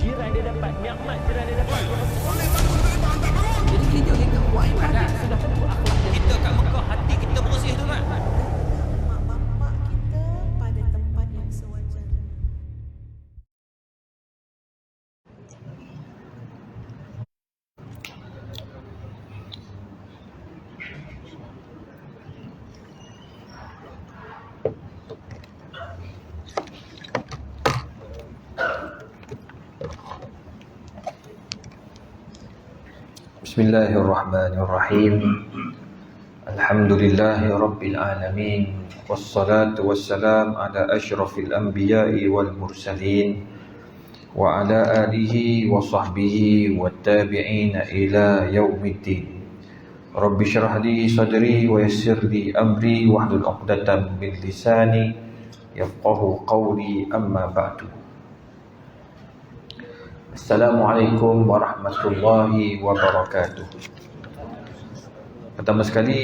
jiran dia dapat, nikmat jiran dia dapat. Jadi kita buat ibadat. Sudah tentu akhlak dia. Kita kat Mekah, hati kita bersih tu kan. Mak bapak kita pada tempat yang sewajarnya. Bismillahirrahmanirrahim. Alhamdulillahi rabbil alamin. Wassalatu wassalam ala asyrafil anbiya'i wal mursalin wa ala alihi wa sahbihi wattabi'ina ila yaumiddin. Rabbi syrah li sadri wa yassir li amri wahlul 'uqdatam min lisani yafqahu qawli, amma ba'du. Assalamualaikum warahmatullahi wabarakatuh. Pertama sekali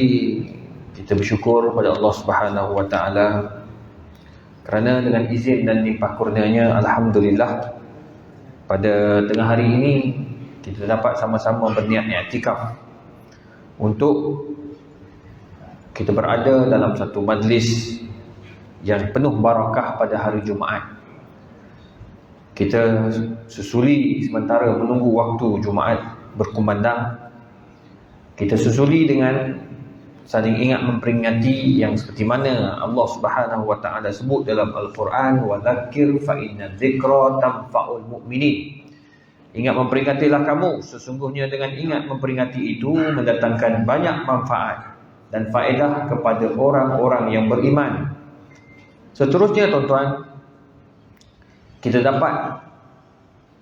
kita bersyukur pada Allah Subhanahu wa taala kerana dengan izin dan limpah kurnianya, alhamdulillah, pada tengah hari ini kita dapat sama-sama berniat i'tikaf untuk kita berada dalam satu majlis yang penuh barakah pada hari Jumaat. Kita susuli sementara menunggu waktu Jumaat berkumandang. Kita susuli dengan saling ingat memperingati yang seperti mana Allah Subhanahu wa taala sebut dalam Al-Quran, wa dzakir fa inna dzikra tanfa'ul mu'minin. Ingat memperingatilah kamu, sesungguhnya dengan ingat memperingati itu mendatangkan banyak manfaat dan faedah kepada orang-orang yang beriman. Seterusnya tuan-tuan, kita dapat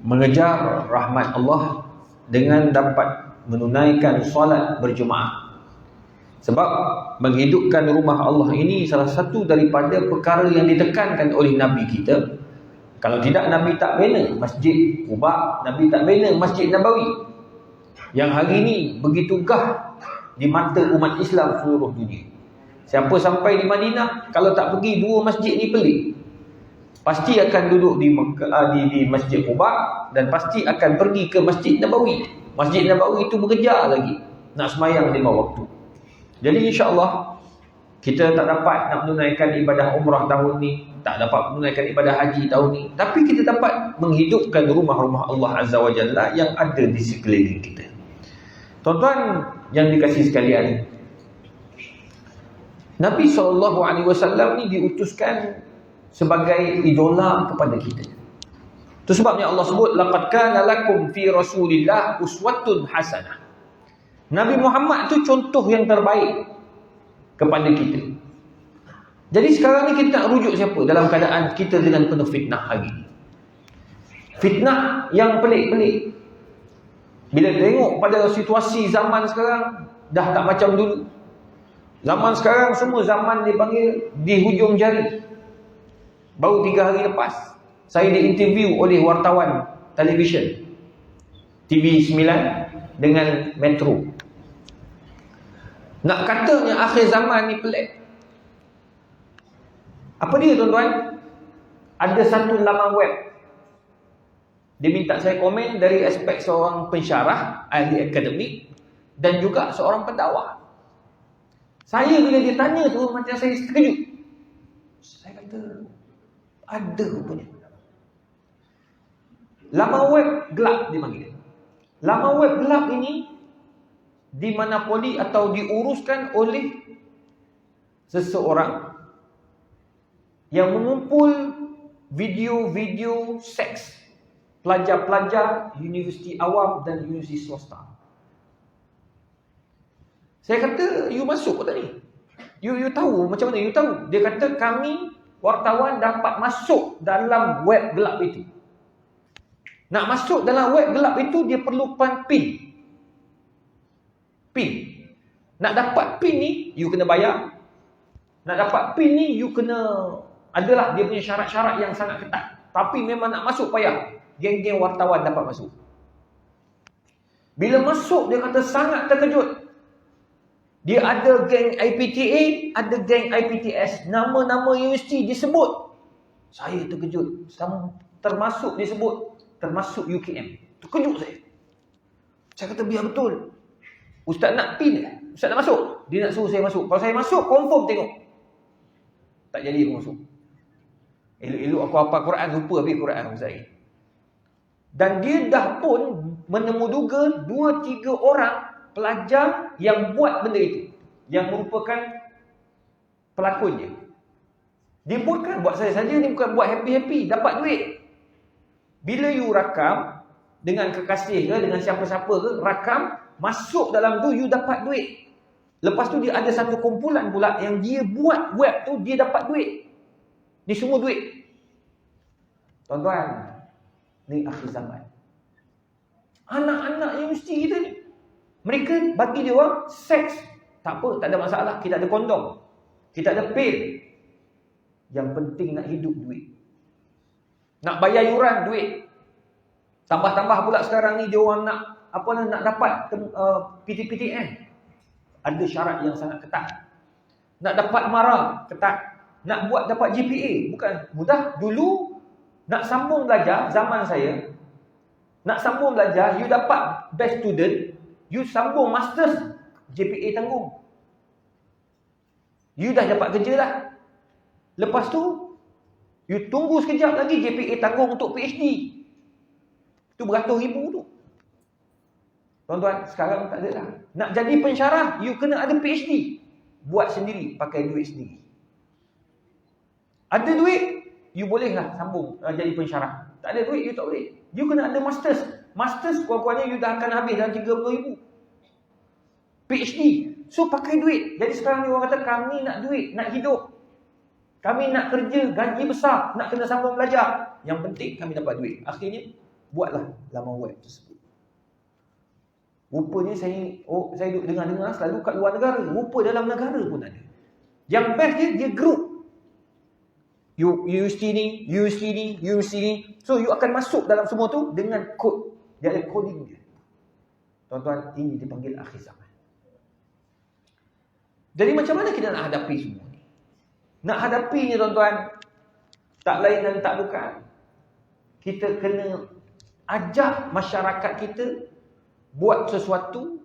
mengejar rahmat Allah dengan dapat menunaikan solat berjemaah. Sebab menghidupkan rumah Allah ini salah satu daripada perkara yang ditekankan oleh Nabi kita. Kalau tidak, Nabi tak bina Masjid Quba, Nabi tak bina Masjid Nabawi, yang hari ini begitu gah di mata umat Islam seluruh dunia. Siapa sampai di Madinah, kalau tak pergi dua masjid ni pelik. Pasti akan duduk di Masjid Quba dan pasti akan pergi ke Masjid Nabawi. Masjid Nabawi itu bekerja lagi nak semayang 5 waktu. Jadi insya-Allah kita tak dapat nak menunaikan ibadah umrah tahun ni, tak dapat menunaikan ibadah haji tahun ni, tapi kita dapat menghidupkan rumah-rumah Allah Azza wa Jalla yang ada di sekeliling kita. Tuan-tuan yang dikasihi sekalian, Nabi SAW ni diutuskan sebagai idola kepada kita. Itu sebabnya Allah sebut laqad kana lakum fi Rasulillah uswatun hasanah. Nabi Muhammad tu contoh yang terbaik kepada kita. Jadi sekarang ni kita nak rujuk siapa dalam keadaan kita dengan penuh fitnah hari ini? Fitnah yang pelik-pelik. Bila tengok pada situasi zaman sekarang, dah tak macam dulu. Zaman sekarang semua zaman dipanggil di hujung jari. Baru 3 hari lepas, saya diinterview oleh wartawan televisyen TV9 dengan Metro. Nak katanya akhir zaman ni pelik. Apa dia tuan-tuan? Ada satu laman web. Dia minta saya komen dari aspek seorang pensyarah, ahli akademik, dan juga seorang pendakwah. Saya bila dia tanya tu, macam saya terkejut. Saya kata, ada rupanya. Laman web gelap dipanggil. Laman web gelap ini dimonopoli atau diuruskan oleh seseorang yang mengumpul video-video seks pelajar-pelajar universiti awam dan universiti swasta. Saya kata, you masuk tak ni? You tahu macam mana you tahu? Dia kata kami wartawan dapat masuk dalam web gelap itu. Nak masuk dalam web gelap itu dia perlukan PIN. PIN. Nak dapat PIN ni you kena bayar. Nak dapat PIN ni you kena, adalah dia punya syarat-syarat yang sangat ketat. Tapi memang nak masuk payah. Geng-geng wartawan dapat masuk. Bila masuk dia kata sangat terkejut. Dia ada geng IPTA, ada geng IPTS. Nama-nama universiti disebut. Saya terkejut. Termasuk disebut termasuk UKM. Terkejut saya. Saya kata biar betul. Ustaz nak pin dia. Ustaz nak masuk. Dia nak suruh saya masuk. Kalau saya masuk, confirm tengok. Tak jadi aku masuk. Elok-elok aku hafal Quran, lupa habis Quran saya. Dan dia dah pun menemuduga 2-3 orang pelajar yang buat benda itu. Yang merupakan pelakonnya. Dia bukan buat saya saja, dia bukan buat happy-happy, dapat duit. Bila you rakam dengan kekasih ke, dengan siapa-siapa ke, rakam, masuk dalam tu, you dapat duit. Lepas tu dia ada satu kumpulan pula yang dia buat web tu, dia dapat duit. Ni semua duit. Tuan-tuan, ni akhir zaman. Anak-anak universiti kita ni, mereka bagi dia orang seks. Tak apa, tak ada masalah. Kita ada kondom. Kita ada pil. Yang penting nak hidup duit. Nak bayar yuran duit. Tambah-tambah pula sekarang ni dia orang nak nak dapat PTPTN. Ada syarat yang sangat ketat. Nak dapat MARA ketat. Nak buat dapat GPA bukan mudah. Dulu nak sambung belajar zaman saya, nak sambung belajar, you dapat best student, you sambung masters, GPA tanggung. You dah dapat kerja dah. Lepas tu you tunggu sekejap lagi GPA tanggung untuk PhD. Tu beratus ribu tu. Tuan-tuan, sekarang tak ada dah. Nak jadi pensyarah, you kena ada PhD. Buat sendiri, pakai duit sendiri. Ada duit, you bolehlah sambung jadi pensyarah. Tak ada duit, you tak boleh. You kena ada masters. Masters kurang-kurangnya you dah akan habis dalam 30,000. PhD. So pakai duit. Jadi sekarang ni orang kata kami nak duit, nak hidup. Kami nak kerja, gaji besar, nak kena sambung belajar. Yang penting kami dapat duit. Akhirnya, buatlah laman web tersebut. Rupanya saya duduk dengar-dengar selalu kat luar negara. Rupa dalam negara pun ada. Yang best dia group. University ni. So you akan masuk dalam semua tu dengan kod. Dia ada coding dia. Tuan-tuan, ini dipanggil akhir zaman. Jadi macam mana kita nak hadapi semua ni? Nak hadapinya tuan-tuan, tak lain dan tak bukan. Kita kena ajak masyarakat kita buat sesuatu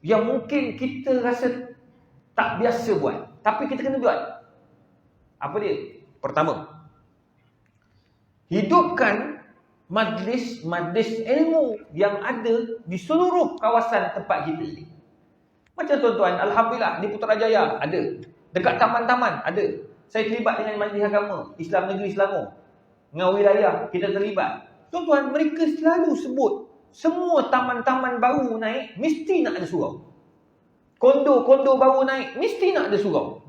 yang mungkin kita rasa tak biasa buat. Tapi kita kena buat. Apa dia? Pertama, hidupkan majlis ilmu yang ada di seluruh kawasan tempat kita ini. Macam tuan-tuan, Alhamdulillah, di Putrajaya ada. Dekat taman-taman ada. Saya terlibat dengan majlis agama Islam Negeri Selangor. Dengan wilayah kita terlibat. Tuan-tuan, mereka selalu sebut semua taman-taman baru naik, mesti nak ada surau. Kondo-kondo baru naik, mesti nak ada surau.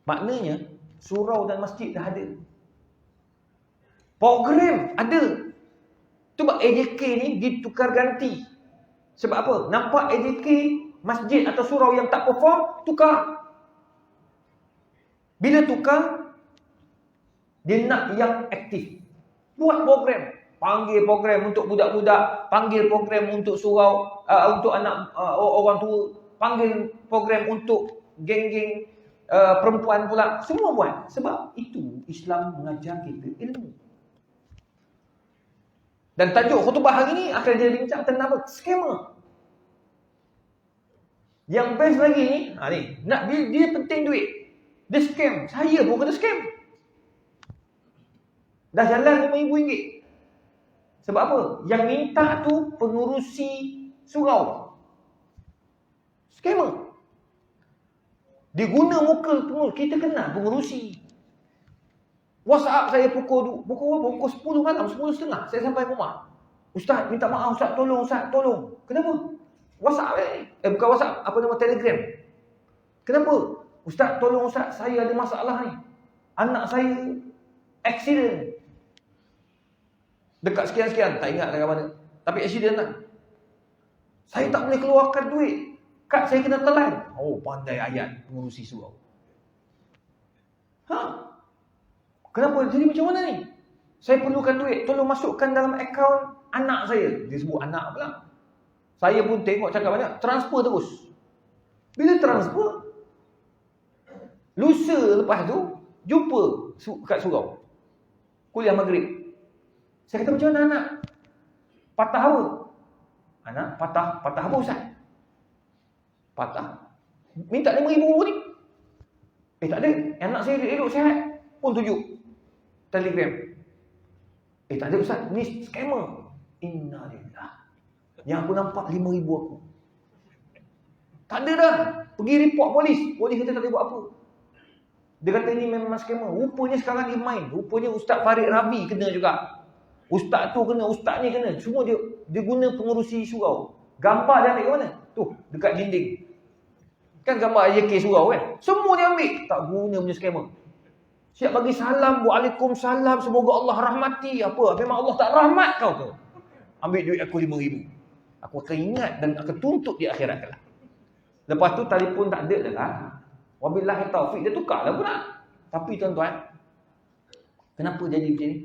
Maknanya, surau dan masjid dah ada. Program ada. Sebab AJK ni ditukar ganti. Sebab apa? Nampak AJK, masjid atau surau yang tak perform, tukar. Bila tukar, dia nak yang aktif. Buat program. Panggil program untuk budak-budak, panggil program untuk surau, untuk anak orang tua, panggil program untuk geng-geng perempuan pula. Semua buat. Sebab itu Islam mengajar kita ilmu. Dan tajuk khutbah hari ni akan jadi bincang tentang apa? Skema. Yang best lagi ni, nak dia penting duit. Dia scam. Saya pun kena scam. Dah jalan RM5,000. Sebab apa? Yang minta tu pengurusi surau. Scammer. Dia guna muka pengurus. Kita kenal pengurusi. WhatsApp saya pukul 10 malam, 10.30 saya sampai rumah. Ustaz, minta maaf Ustaz, tolong. Kenapa? WhatsApp bukan WhatsApp, Telegram. Kenapa? Ustaz, tolong Ustaz, saya ada masalah ni. Anak saya accident. Dekat sekian-sekian, tak ingat dekat mana. Tapi accident lah. Saya tak boleh keluarkan duit. Kad saya kena telan. Oh, pandai ayat pengurusi surau. Kenapa? Jadi macam mana ni? Saya perlukan duit. Tolong masukkan dalam akaun anak saya. Dia sebut anak pula. Saya pun tengok cakap banyak. Transfer terus. Bila transfer, lusa lepas tu, jumpa kat surau. Kuliah maghrib. Saya kata, macam mana anak? Patah apa? Anak patah apa Ustaz? Patah. Minta 5,000 ni. Tak ada. Anak saya elok sihat. Pun tunjuk Telegram. Tak ada Ustaz. Ni scammer. Innalillah. Yang aku nampak 5,000 aku. Tak ada dah. Pergi report polis. Polis kata tak boleh buat apa. Dia kata ni memang scammer. Rupanya sekarang dia main. Rupanya Ustaz Farid Rabi kena juga. Ustaz tu kena, ustaz ni kena. Semua dia guna pengurusi surau. Gambar dia ambil ke mana? Tu, dekat dinding. Kan gambar AJK surau kan? Semua dia ambil. Tak guna punya scammer. Siap bagi salam, waalaikumsalam, semoga Allah rahmati. Apa? Memang Allah tak rahmat kau tu. Ambil duit aku 5,000. Aku akan ingat dan akan tuntut di akhirat kelak. Lepas tu telefon tak ada dah lah. Wabillahi taufik, dia tukar lah pula. Tapi tuan-tuan, kenapa jadi macam ni?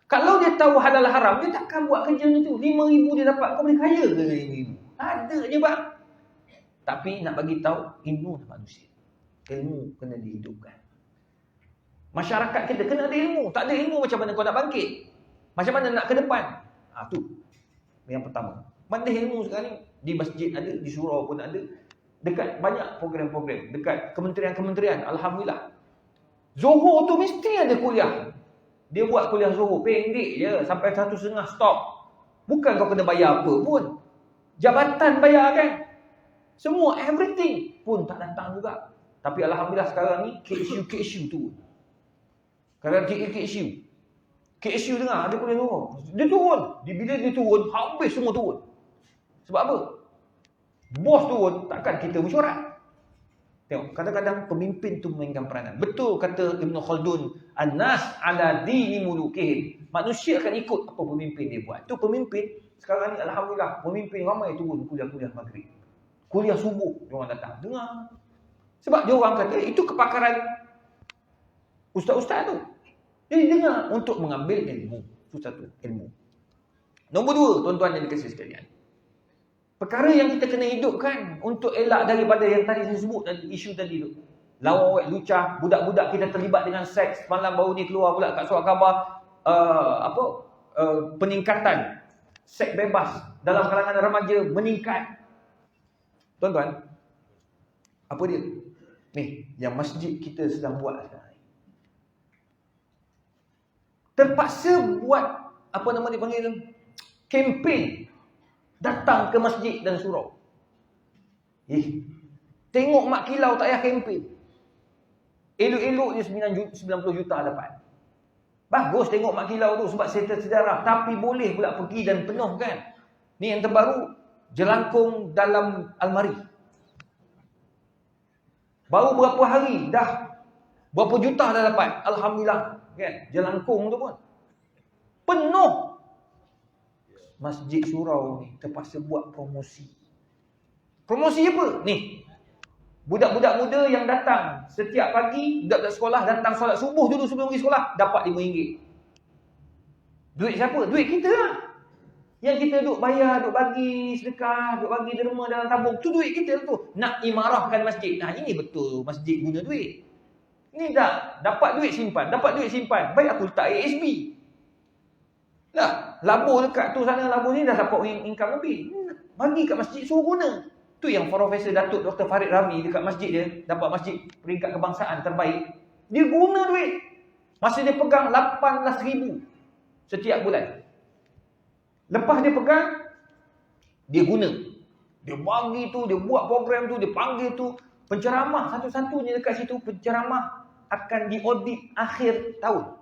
Kalau dia tahu halal haram, dia takkan buat kerja macam tu. 5,000 dia dapat, kau boleh kaya ke 5,000? Ada je bang. Tapi nak bagi tahu, ilmu manusia. Ilmu kena dihidupkan. Masyarakat kita kena ada ilmu. Tak ada ilmu macam mana kau nak bangkit? Macam mana nak ke depan? Tu yang pertama. Mana ilmu sekarang ni? Di masjid ada, di surau pun ada. Dekat banyak program-program. Dekat kementerian-kementerian. Alhamdulillah. Zohor tu mesti ada kuliah. Dia buat kuliah Zohor. Pendek je. Sampai 1,5 stop. Bukan kau kena bayar apa pun. Jabatan bayar kan? Semua, everything pun tak datang juga. Tapi Alhamdulillah sekarang ni KSU tu. Sekarang KSU. KSU dengar ada kuliah Zohor. Dia turun. Bila dia turun, habis semua turun. Sebab apa? Bos turun, takkan kita mesyuarat. Tengok, kadang-kadang pemimpin tu memainkan peranan. Betul kata Ibn Khaldun, An-nas ala dini mulukihim. Manusia akan ikut apa pemimpin dia buat. Tu pemimpin, sekarang ni Alhamdulillah, pemimpin ramai turun kuliah-kuliah maghrib. Kuliah subuh, diorang datang. Dengar. Sebab diorang kata, itu kepakaran ustaz-ustaz tu. Jadi dengar untuk mengambil ilmu. Itu satu, ilmu. Nombor 2, tuan-tuan yang dikasih sekalian. Perkara yang kita kena hidupkan untuk elak daripada yang tadi saya sebut tadi, isu tadi tu. Lawak, lucah, budak-budak kita terlibat dengan seks. Malam baru ni keluar pula kat surat khabar peningkatan seks bebas dalam kalangan remaja meningkat. Tuan-tuan, apa dia? Ni, yang masjid kita sedang buat sekarang. Terpaksa buat apa nama dia panggil tu? Kempen. Datang ke masjid dan surau. Tengok mak kilau tak payah kempen. Elok-elok je 90 juta dapat. Bagus tengok mak kilau tu sebab settle sejarah. Tapi boleh pula pergi dan penuh kan. Ni yang terbaru, jelangkung dalam almari. Baru berapa hari dah berapa juta dah dapat. Alhamdulillah kan. Jelangkung tu pun penuh. Masjid surau ni terpaksa buat promosi. Promosi apa? Ni. Budak-budak muda yang datang setiap pagi, budak-budak sekolah datang solat subuh dulu sebelum pergi sekolah, dapat RM5. Duit siapa? Duit kita lah. Yang kita duk bayar, duk bagi sedekah, duk bagi derma dalam tabung, tu duit kita tu. Nak imarahkan masjid. Nah, ini betul masjid guna duit. Ni dah dapat duit simpan, Baik aku letak ASB. Lah, labur dekat tu sana, labur ni dah dapat income lebih. Bagi kat masjid, suruh guna. Tu yang Profesor Datuk Dr. Farid Rabi dekat masjid dia, dapat masjid peringkat kebangsaan terbaik. Dia guna duit. Masa dia pegang 18,000 setiap bulan. Lepas dia pegang, dia guna. Dia bagi tu, dia buat program tu, dia panggil tu. Penceramah satu-satunya dekat situ, penceramah akan diaudit akhir tahun.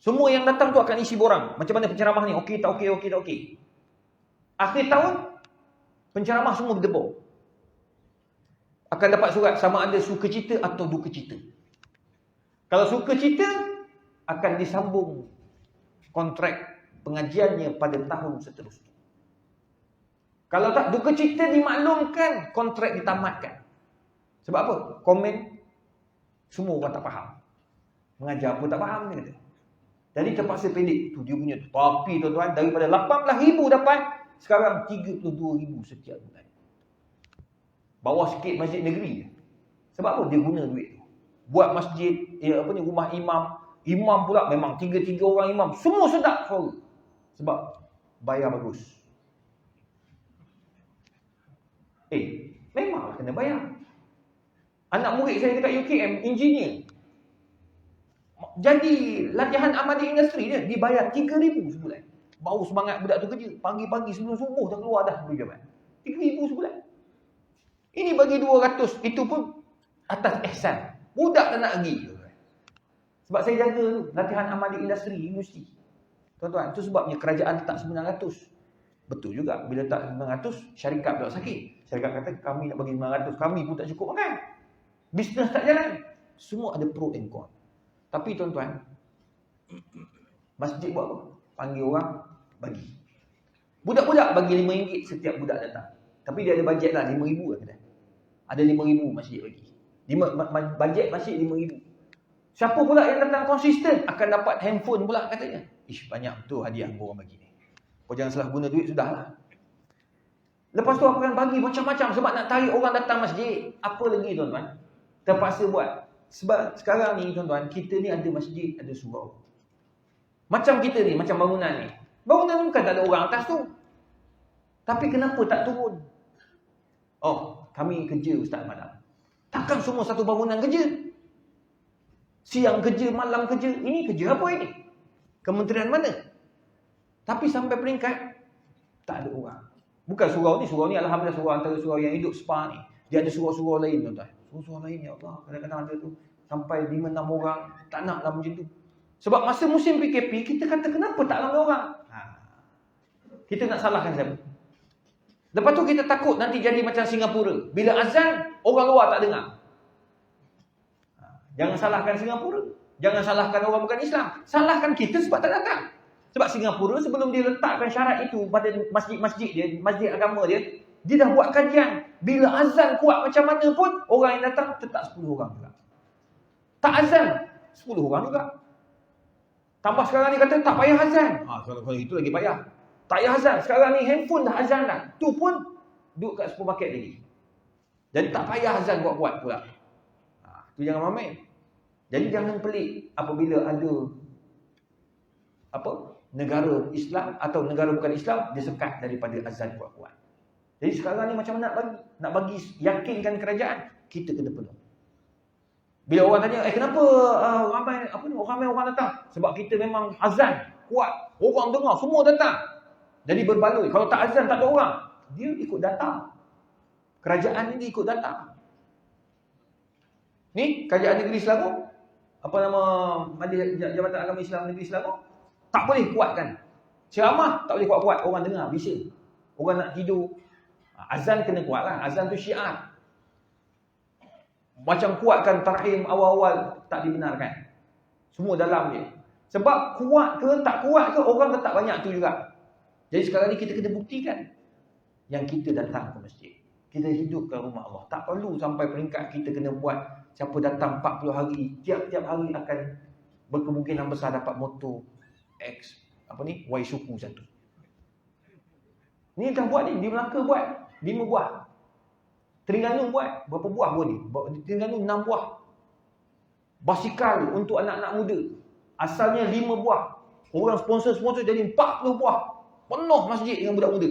Semua yang datang tu akan isi borang. Macam mana penceramah ni? Okey tak okey, okey tak okey. Akhir tahun, penceramah semua berdebur. Akan dapat surat sama ada suka cita atau duka cita. Kalau suka cita, akan disambung kontrak pengajiannya pada tahun seterusnya. Kalau tak duka cita dimaklumkan, kontrak ditamatkan. Sebab apa? Komen, semua orang tak faham. Mengajar pun tak faham, dia kata. Jadi terpaksa pendek tu dia punya. Tapi tuan-tuan, daripada 18,000 dapat, sekarang 32,000 setiap bulan. Bawah sikit masjid negeri. Sebab apa? Dia guna duit tu. Buat masjid, rumah imam, Imam pula memang 3 orang imam. Semua sedap suara. Sebab bayar bagus. Memanglah kena bayar. Anak murid saya dekat UKM, engineer. Jadi latihan amali industri dia dibayar 3,000 sebulan. Baru semangat budak tu kerja. Pagi-pagi sebelum subuh dah keluar dah pergi jabat. 3,000 sebulan. Ini bagi 200, itu pun atas ihsan. Budak tak nak pergi. Sebab saya jaga tu, latihan amali industri, universiti. Tuan-tuan, itu sebabnya kerajaan letak 900. Betul juga, bila letak 900, syarikat pula sakit. Syarikat kata, kami nak bagi 900, kami pun tak cukup makan. Bisnes tak jalan. Semua ada pro and con. Tapi tuan-tuan, masjid buat apa? Panggil orang, bagi. Budak-budak bagi RM5 setiap budak datang. Tapi dia ada bajet lah, RM5,000 lah kata. Ada RM5,000 masjid bagi. Bajet masjid RM5,000. Siapa pula yang datang konsisten akan dapat handphone pula katanya. Banyak betul hadiah orang bagi ni. Kau jangan salah guna duit, sudahlah. Lepas tu aku akan bagi macam-macam sebab nak tarik orang datang masjid. Apa lagi tuan-tuan? Terpaksa buat. Sebab sekarang ni tuan-tuan, kita ni ada masjid, ada surau. Macam kita ni, macam bangunan ni. Bangunan ni bukan tak ada orang atas tu. Tapi kenapa tak turun? Kami kerja ustaz malam. Takkan semua satu bangunan kerja? Siang kerja, malam kerja. Ini kerja apa ini? Kementerian mana? Tapi sampai peringkat, tak ada orang. Bukan surau ni alhamdulillah surau antara surau yang hidup spa ni. Dia ada surau-surau lain tuan-tuan. Surau lain ya Allah, kadang-kadang ada tu sampai 5-6 orang, tak naklah macam tu. Sebab masa musim PKP, kita kata kenapa tak ramai orang? Kita nak salahkan siapa? Lepas tu kita takut nanti jadi macam Singapura. Bila azan, orang luar tak dengar. Jangan salahkan Singapura. Jangan salahkan orang bukan Islam. Salahkan kita sebab tak datang. Sebab Singapura sebelum dia letakkan syarat itu pada masjid-masjid dia, masjid agama dia, dia dah buat kajian. Bila azan kuat macam mana pun, orang yang datang tetap 10 orang juga. Tak azan, 10 orang juga. Tambah sekarang ni kata tak payah azan. Kalau itu lagi payah. Tak payah azan. Sekarang ni handphone dah azan dah. Tu pun duduk kat supermarket lagi. Jadi tak payah azan kuat-kuat pula. Tu jangan main. Jadi jangan pelik apabila ada negara Islam atau negara bukan Islam dia sekat daripada azan kuat-kuat. Jadi sekarang ni macam mana nak bagi yakinkan kerajaan, kita kena penuh. Bila orang tanya, kenapa ramai orang datang? Sebab kita memang azan kuat, orang dengar, semua datang. Jadi berbaloi. Kalau tak azan tak ada orang, dia ikut data. Kerajaan ini ikut data. Ni kerajaan negeri Selangor, Majlis Jabatan Agama Islam Negeri Selangor, tak boleh kuatkan. Ceramah tak boleh kuat-kuat, orang dengar bising. Orang nak tidur. Azan kena kuatlah, azan tu syiar. Macam kuatkan tarhim awal-awal tak dibenarkan. Semua dalam dia. Sebab kuat ke tak kuat ke, orang tetap banyak tu juga. Jadi sekarang ni kita kena buktikan yang kita datang ke masjid. Kita hidupkan rumah Allah. Tak perlu sampai peringkat kita kena buat siapa datang 40 hari, tiap-tiap hari akan berkemungkinan besar dapat motor X, Y suku satu. Ni dah buat ni, di Melaka buat 5 buah. Terengganu buat berapa buah buah ni? Terengganu 6 buah. Basikal untuk anak-anak muda. Asalnya 5 buah. Orang sponsor jadi 40 buah. Penuh masjid dengan budak muda.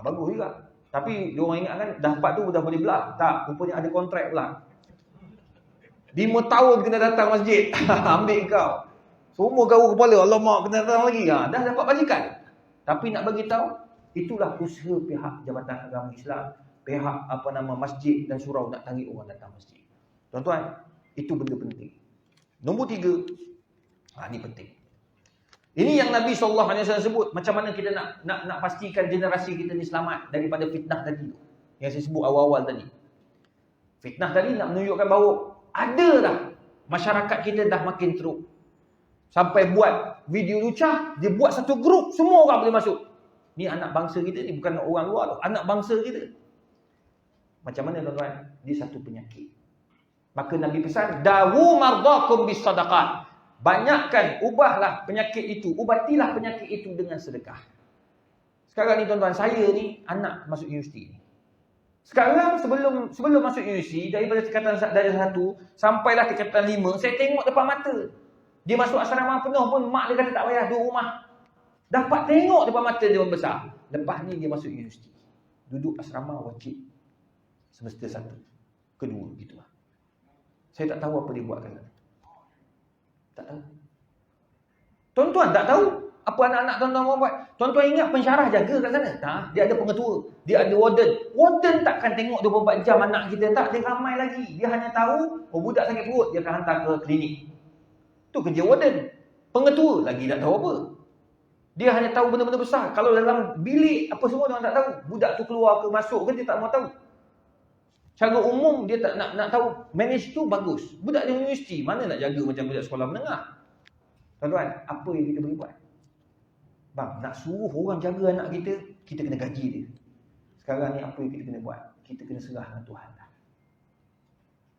Bagus juga. Tapi diorang ingat kan dah 4 tu dah boleh belah. Tak, rupanya ada kontrak pula. 5 tahun kena datang masjid. Ambil kau. Semua gaul kepala. Alamak, kena datang lagi. Dah dapat bajikan. Tapi nak bagi tahu, itulah usaha pihak Jabatan Agama Islam, pihak masjid dan surau nak tarik orang datang masjid. Tuan-tuan, itu benda penting. Nombor 3. Ini penting. Ini yang Nabi SAW sebut. Macam mana kita nak pastikan generasi kita ni selamat daripada fitnah tadi tu. Yang saya sebut awal-awal tadi. Fitnah tadi nak menunjukkan bahawa ada dah masyarakat kita dah makin teruk. Sampai buat video lucah, dia buat satu grup, semua orang boleh masuk. Ni anak bangsa kita ni, bukan orang luar tu. Anak bangsa kita. Macam mana tuan-tuan? Dia satu penyakit. Maka Nabi pesan, dawu mardakum bis sadaqat. Banyakkan, ubahlah penyakit itu, ubatilah penyakit itu dengan sedekah. Sekarang ni tuan-tuan, saya ni anak masuk universiti ni. Sekarang sebelum masuk universiti, daripada tingkatan darjah 1 sampailah tingkatan 5, saya tengok depan mata. Dia masuk asrama penuh pun mak dia kata tak payah, duduk rumah. Dapat tengok depan mata dia membesar. Lepas ni dia masuk universiti. Duduk asrama wajib semester 1, kedua gitu lah. Saya tak tahu apa dia buat kat sana. Tak tahu. Tuan-tuan tak tahu apa anak-anak tuan-tuan buat. Tuan-tuan ingat pensyarah jaga kat sana? Tak, dia ada pengetua, dia ada warden. Warden takkan tengok 24 jam anak kita, tak, dia ramai lagi. Dia hanya tahu budak sakit perut, dia akan hantar ke klinik. Tu kerja warden. Pengetua lagi tak tahu apa. Dia hanya tahu benda-benda besar. Kalau dalam bilik apa semua dia tak tahu. Budak tu keluar ke masuk ke dia tak mau tahu. Cara umum dia tak nak tahu. Manage tu bagus. Budak di universiti mana nak jaga macam budak sekolah menengah. Tuan-tuan, apa yang kita boleh buat? Bang, nak suruh orang jaga anak kita, kita kena gaji dia. Sekarang ni apa yang kita kena buat? Kita kena serah dengan Tuhan.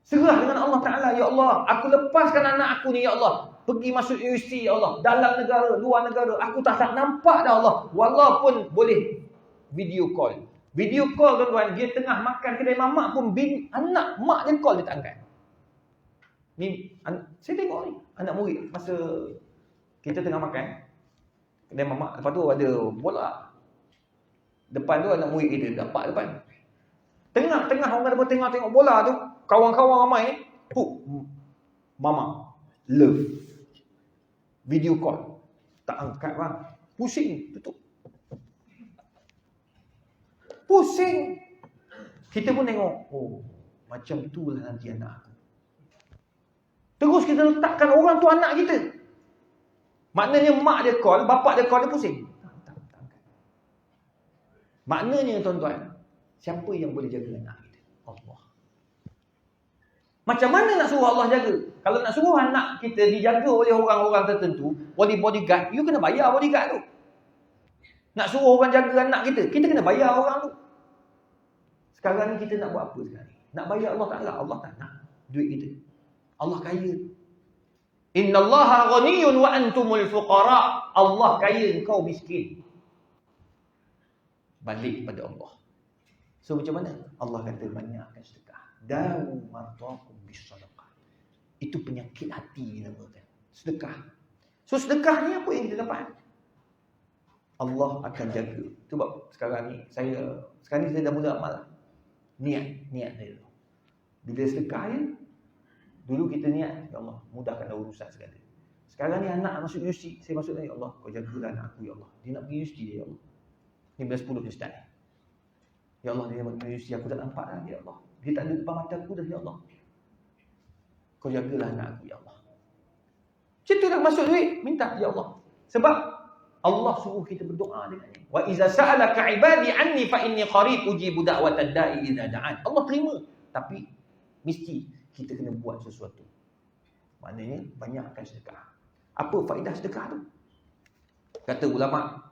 Serah dengan Allah Ta'ala. Ya Allah, aku lepaskan anak aku ni, ya Allah. Pergi masuk universiti, ya Allah. Dalam negara, luar negara. Aku tak nampak dah, Allah. Walaupun boleh video call. Video call, tuan-tuan. Dia tengah makan kedai mamak pun, anak mak dia call, dia tak angkat. Ni, saya tengok ni. Anak murid, masa kita tengah makan kedai mamak. Lepas tu ada bola. Depan tu anak murid kita. Dapat depan. Tengah orang kata tengok bola tu. Kawan-kawan ramai. Mama. Love. Video call. Tak angkat bang. Pusing. Tutup. Pusing. Kita pun tengok. Oh. Macam itulah nanti anak aku. Terus kita letakkan orang tu anak kita. Maknanya mak dia call. Bapak dia call, dia pusing. Tak angkat. Maknanya tuan-tuan. Siapa yang boleh jaga anak kita? Allah. Macam mana nak suruh Allah jaga? Kalau nak suruh anak kita dijaga oleh orang-orang tertentu, bodyguard, you kena bayar bodyguard tu. Nak suruh orang jaga anak kita kena bayar orang tu. Sekarang ni kita nak buat apa sekarang ni? Nak bayar Allah Ta'ala. Allah tak nak duit kita. Allah kaya. Innallaha ghaniyun wa antumul fuqara. Allah kaya, engkau miskin. Balik pada Allah. So macam mana? Allah kata banyakkan sedekah. Dawu martakum bisadaqah. Itu penyakit hati dinamakan. Sedekah. So sedekah ni apa yang kita dapat? Allah akan jaga. Tu sebab sekarang ni saya dah mula amal. Niat saya tu. Bila sedekah ya, dulu kita niat, ya Allah, mudahkanlah urusan segala. Sekarang ni anak masuk universiti, saya masuk ya Allah, kau jagalah anak aku ya Allah. Dia nak pergi universiti ya Allah. 15-10 dia start. Ya Allah, dia nak pergi universiti, aku tak nampak dah ya Allah. Dia tak ada depan mata aku dah ya Allah. Kau jagalah anak aku ya Allah. Macam tu dah masuk duit, minta ya Allah. Sebab Allah suruh kita berdoa dengannya. Wa iza sa'alaka ibadi anni fa inni qarib ujibu da'watad da'i idza da'an. Allah terima, tapi mesti kita kena buat sesuatu. Maknanya banyakkan sedekah. Apa faedah sedekah tu? Kata ulama,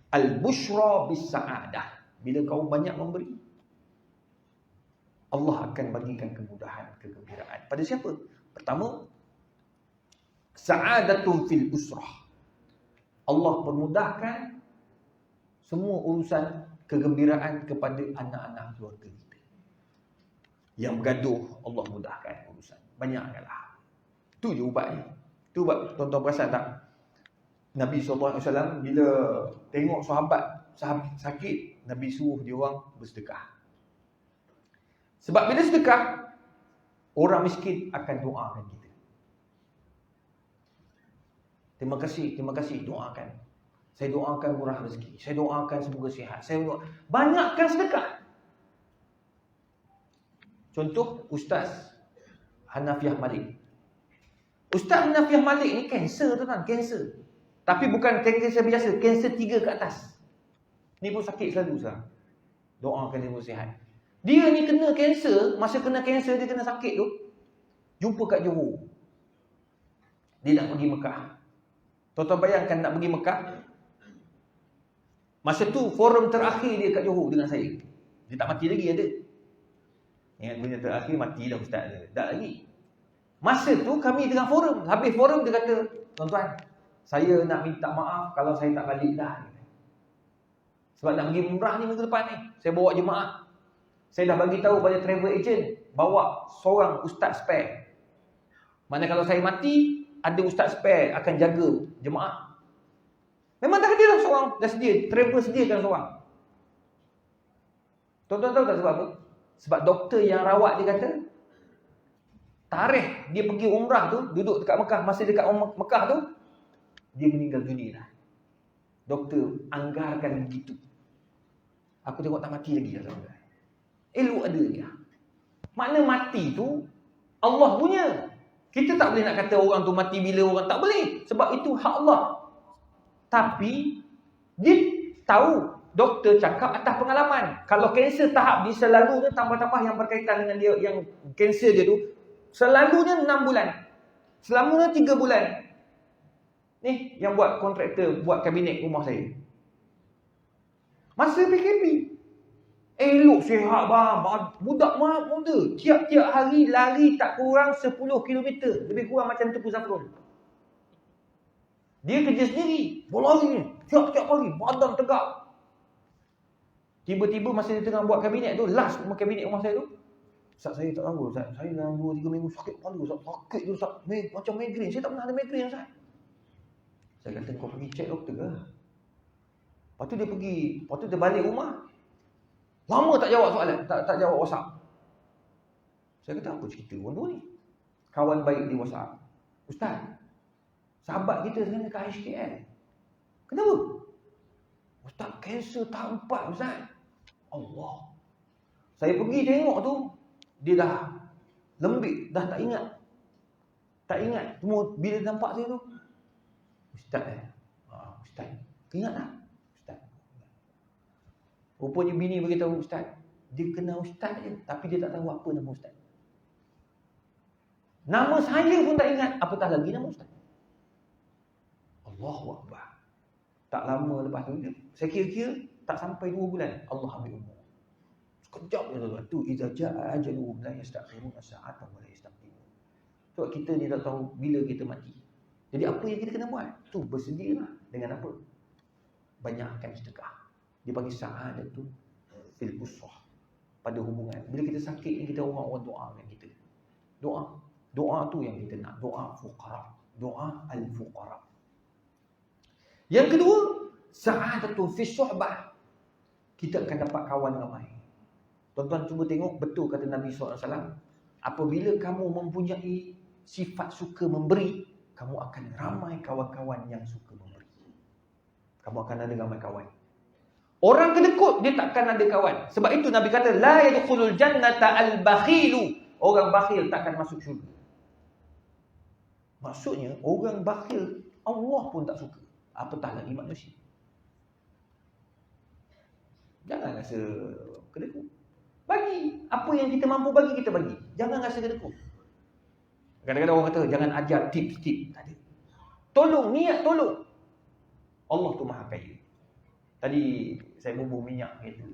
al-bushra bis-sa'adah. Bila kau banyak memberi, Allah akan bagikan kemudahan, kegembiraan. Pada siapa? Pertama, sa'adatun fil usrah. Allah permudahkan semua urusan kegembiraan kepada anak-anak keluarga kita. Yang bergaduh, Allah mudahkan urusan. Banyakkanlah. Tu je ubatnya. Tu ubat. Tuan-tuan perasan tak? Nabi SAW bila tengok sahabat sakit, Nabi suruh dia orang bersedekah. Sebab bila sedekah, orang miskin akan doakan kita. Terima kasih, doakan. Saya doakan murah rezeki. Saya doakan semoga sihat. Banyakkan sedekah. Contoh, Ustaz Hanafiah Malik. Ustaz Hanafiah Malik ni kanser tu kan, kanser. Tapi bukan kanser biasa, kanser 3 ke atas. Ni pun sakit selalu sekarang. Doakan dia sihat. Dia ni kena kanser, masa kena kanser dia kena sakit tu, jumpa kat Johor. Dia nak pergi Mekah. Tuan-tuan bayangkan nak pergi Mekah. Masa tu forum terakhir dia kat Johor dengan saya. Dia tak mati lagi ada. Ingat benda terakhir mati dah ustaz dia. Tak lagi. Masa tu kami tengah forum. Habis forum dia kata, tuan-tuan, saya nak minta maaf kalau saya tak balik dah. Sebab nak pergi umrah ni minggu depan ni. Saya bawa jemaah. Saya dah bagi tahu pada travel agent, bawa seorang ustaz spare. Mana kalau saya mati, ada ustaz spare akan jaga jemaah. Memang dah ada dah seorang, dah sedia, travel sediakan seorang. Tuan-tuan tahu tak sebab apa? Sebab doktor yang rawat dia kata, tarikh dia pergi umrah tu, duduk dekat Mekah, masa dekat Mekah tu, dia meninggal dunia dah. Doktor anggarkan begitu. Aku tengok tak mati lagi dah tuan-tuan. Elok ada dia. Makna mati tu Allah punya. Kita tak boleh nak kata orang tu mati bila orang, tak boleh. Sebab itu hak Allah. Tapi dia tahu, doktor cakap atas pengalaman. Kalau kanser tahap dia selalunya tambah-tambah yang berkaitan dengan dia, yang kanser dia tu selalunya 6 bulan. Selamanya 3 bulan. Ni yang buat kontraktor, buat kabinet rumah saya. Masa PKP. Elok sihat bang. Budak muda. Tiap-tiap hari lari tak kurang 10 km. Lebih kurang macam Tengku Zafrul. Dia kerja sendiri. Berlari ni. Tiap-tiap hari. Badan tegak. Tiba-tiba masa dia tengah buat kabinet tu, last kabinet rumah saya tu, Ustaz, saya tak tahu Ustaz. Saya dalam 2-3 minggu sakit kepala Ustaz. Sakit tu Ustaz. Macam migrain. Saya tak pernah ada migrain Ustaz. Saya kata kau pergi check doktor ke? Lepas tu dia pergi. Lepas tu dia balik rumah. Lama tak jawab soalan. Tak jawab WhatsApp. Saya kata apa cerita orang tu ni? Kawan baik di WhatsApp. Ustaz, sahabat kita sekarang dekat HKL. Kenapa? Ustaz, kanser tahap 4 Ustaz. Allah. Saya pergi tengok tu, dia dah lembik, dah tak ingat. Tak ingat. Cuma bila nampak saya tu, Ustaz Ustaz, ingat tak? Ustaz. Rupanya bini beritahu Ustaz, dia kenal Ustaz je, tapi dia tak tahu apa nama Ustaz. Nama saya pun tak ingat, apatah lagi nama Ustaz. Allahu Akbar. Tak lama lepas tu, saya kira-kira tak sampai 2 bulan, Allah ambil umur. Sekejap je tuan-tuan. Tu iza jaa ajaluhum la yastakhiruna sa'atan wa la yastaqdimun. Sebab kita ni tak tahu bila kita mati. Jadi apa yang kita kena buat? Tu bersedialah dengan apa? Banyakkan sedekah. Dia panggil sa'adat tu fil usrah, pada hubungan. Bila kita sakit ni, kita orang-orang doa dengan kita. Doa tu yang kita nak. Doa fuqara. Doa al-fuqara. Yang kedua, sa'adatu fi suhbah. Kita akan dapat kawan ramai. Tuan-tuan cuba tengok, betul kata Nabi SAW, apabila kamu mempunyai sifat suka memberi, kamu akan ramai kawan-kawan yang suka memberi. Kamu akan ada ramai kawan. Orang kedekut, dia takkan ada kawan. Sebab itu Nabi kata, la yadkhulul jannata al-bakhilu. Orang bakhil takkan masuk syurga. Maksudnya, orang bakhil, Allah pun tak suka. Apatah lagi manusia. Jangan rasa kedekut. Bagi. Apa yang kita mampu bagi, kita bagi. Jangan rasa kedekut. Kadang-kadang orang kata, jangan ajar tips-tips. Tak ada. Tolong, niat tolong. Allah tu maha kaya. Tadi saya bubuh minyak kereta.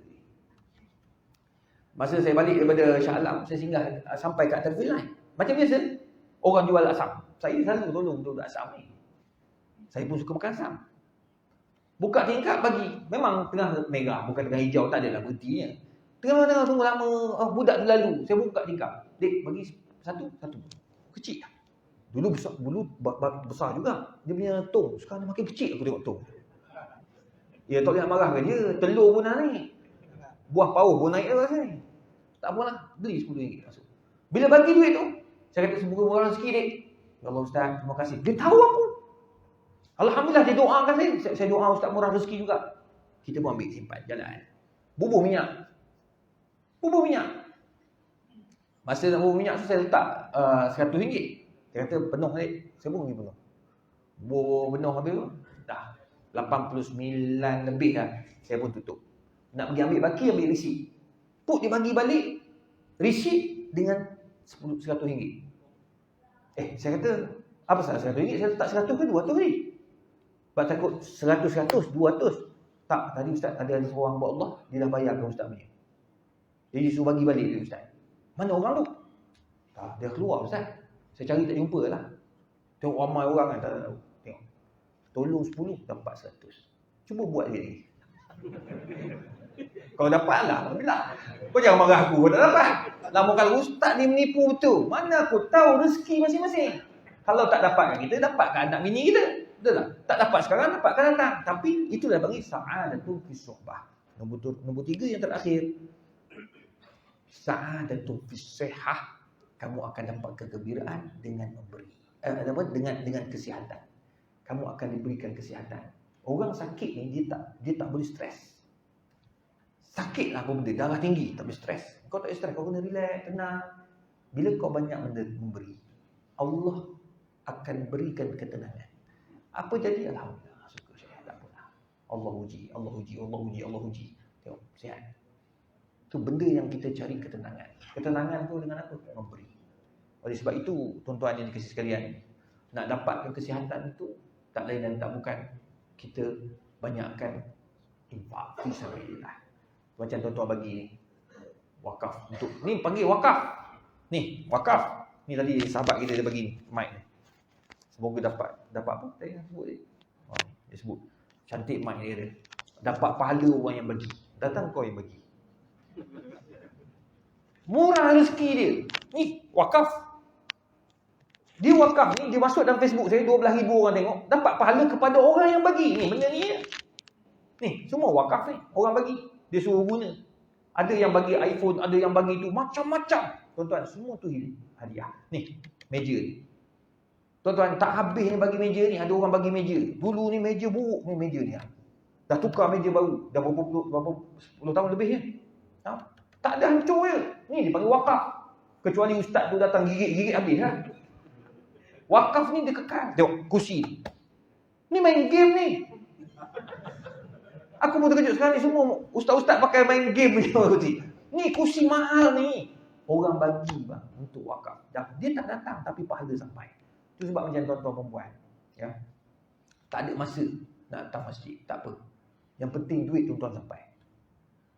Masa saya balik daripada Shah Alam, saya singgah sampai kat Traffic Line. Macam biasa, orang jual asam. Saya selalu tolong untuk asam ni. Saya pun suka makan asam. Buka tingkap bagi. Memang tengah merah, bukan tengah hijau, tak adalah berhentinya. Tengah-tengah tunggu lama, budak tu lalu. Saya buka tingkap. Dek, bagi satu. Kecil. Dulu besar juga. Dia punya tong. Sekarang makin kecil aku tengok tong. Ya, tak boleh nak marah ke dia. Telur pun dah naik. Buah pauh pun naik dah rasanya. Tak apalah. Beli RM10 masuk. Bila bagi duit tu, saya kata semoga orang sikit dek. Ya Allah Ustaz, terima kasih. Dia tahu aku. Alhamdulillah dia doakan saya. Saya doa Ustaz murah rezeki juga. Kita pun ambil simpan jalan. Bubuh minyak. Masa nak bubuh minyak tu saya letak RM100. Dia kata penuh dek. Saya pun pergi penuh. Bubuh penuh habis tu. Dah 89 lebih dah. Saya pun tutup. Nak pergi ambil baki, ambil resit. Put dia bagi balik resit dengan RM100. Saya kata, apa salah RM100? Saya letak RM100 ke RM200 ni? Sebab takut RM100, RM200. Tak, tadi Ustaz ada seorang hamba Allah, dia dah bayar ke Ustaz punya. Dia suruh bagi balik dia Ustaz. Mana orang tu? Tak, dia keluar Ustaz. Saya cari tak jumpa lah. Tengok ramai orang kan, tak tahu. Tengok. Tolong 10, dapat 100. Cuba buat dia ni. Kau dapat lah, alhamdulillah. Kau jangan marah aku, kau tak dapat. Lama kalau Ustaz ni menipu betul. Mana aku tahu rezeki masing-masing. Kalau tak dapatkan kita, dapatkan anak bini kita. Betul tak? Tak dapat sekarang, dapatkan datang. Tapi itulah bagi sa'adatul fi suhbah. Nombor 3 yang terakhir. Sa'adatul fi sihah. Kamu akan dapat kegembiraan dengan memberi. Dengan kesihatan. Kamu akan diberikan kesihatan. Orang sakit ni dia tak boleh stres. Sakit lah apa benda, darah tinggi, tak boleh stres. Kau tak boleh stres, kau kena relax, tenang. Bila kau banyak memberi, Allah akan berikan ketenangan. Apa jadi? Alhamdulillah, syukur saya, tak apalah. Allah uji. Tengok, sihat. Itu benda yang kita cari ketenangan. Ketenangan tu dengan apa? Memberi. Oleh sebab itu, tuan-tuan yang dikasihi sekalian, nak dapatkan kesihatan itu tak lain dan tak bukan kita banyakkan infak fi sabilillah. Macam tuan-tuan bagi ni, wakaf untuk ni, panggil wakaf. Ni, wakaf. Ni tadi sahabat kita dia bagi ni, mic ni. Semoga dapat apa? Tadi sebut dia. Dia sebut cantik mic dia. Dapat pahala orang yang bagi. Datang kau yang bagi. Murah rezeki dia. Ni, wakaf. Dia wakaf ni, dia masuk dalam Facebook saya, 12,000 orang tengok. Dapat pahala kepada orang yang bagi. Ni, benda ni ya. Ni, semua wakaf ni. Orang bagi. Dia suruh guna. Ada yang bagi iPhone, ada yang bagi tu. Macam-macam. Tuan-tuan, semua tu hadiah. Ni, meja ni. Tuan-tuan, tak habis ni bagi meja ni. Ada orang bagi meja. Dulu ni meja buruk. Ni meja ni. Dah tukar meja baru. Dah berapa 10 tahun lebih ya. Tak ada hancur je. Ni dipanggil wakaf. Kecuali ustaz tu datang gigit-gigit habis lah. Wakaf ni dia kekal. Tengok kursi ni. Ni main game ni. Aku pun terkejut sekarang ni semua ustaz-ustaz pakai main game ni kursi. Ni kursi mahal ni. Orang bagi bang untuk wakaf. Dia tak datang tapi pahala sampai. Itu sebab macam tuan-tuan perempuan, ya. Tak ada masa nak datang masjid, tak apa. Yang penting duit tuan-tuan sampai.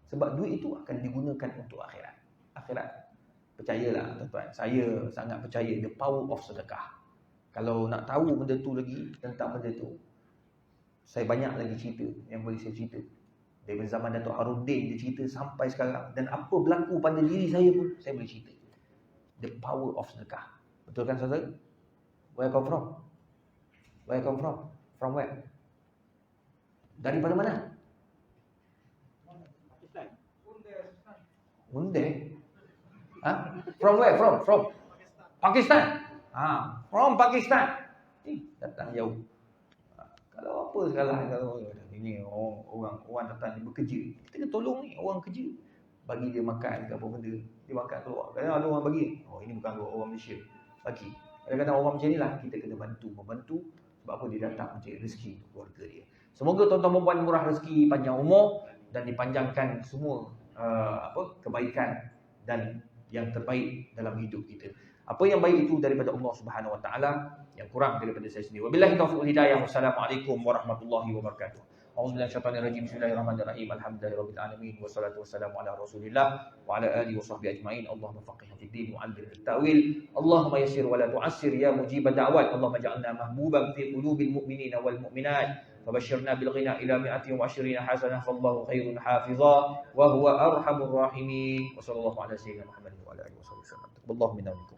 Sebab duit itu akan digunakan untuk akhirat. Akhirat. Percayalah tuan-tuan, saya sangat percaya the power of sedekah. Kalau nak tahu benda tu lagi, tentang benda tu, saya banyak lagi cerita yang boleh saya cerita. Dari zaman Datuk Harudin dia cerita sampai sekarang. Dan apa berlaku pada diri saya pun, saya boleh cerita. The power of sedekah. Betul kan saudara? Where I come from? Where I come from? From where? Daripada mana? Unde? From where? From Pakistan. From Pakistan. Datang jauh. Kalau apa salah, kalau ini orang datang dia bekerja, kita kena tolong ni orang kerja. Bagi dia makan ke apa benda, dia makan keluar. Kadang ada orang bagi, ini bukan orang Malaysia, bagi. Kadang-kadang orang macam inilah kita kena membantu. Sebab apa dia datang mencari rezeki untuk keluarga dia. Semoga tuan-tuan perempuan murah rezeki, panjang umur dan dipanjangkan semua kebaikan dan yang terbaik dalam hidup kita. Apa yang baik itu daripada Allah Subhanahu Wa Taala, yang kurang daripada saya sendiri. Wabillahi taufiq wal hidayah. Wassalamualaikum warahmatullahi wabarakatuh. A'udzubillahi minasyaitonir rajim. Bismillahirrahmanirrahim. Alhamdulillahirabbil alamin wassalatu wassalamu ala Rasulillah wa ala alihi washabbihi ajmain. Allahumma faqihna fid din wa 'allimna at-ta'wil. Allahumma yassir wa la tu'assir ya mujibad da'wat. Allahumma ij'alna mahbuban fi qulubil mu'minina wal mu'minat. فبشرنا بالغنى إلى 120 حسنة فالله خير حافظا وهو أرحم الراحمين وصلى الله على سيدنا محمد وعلى آله وصحبه وسلم. تقبل الله منا ومنكم.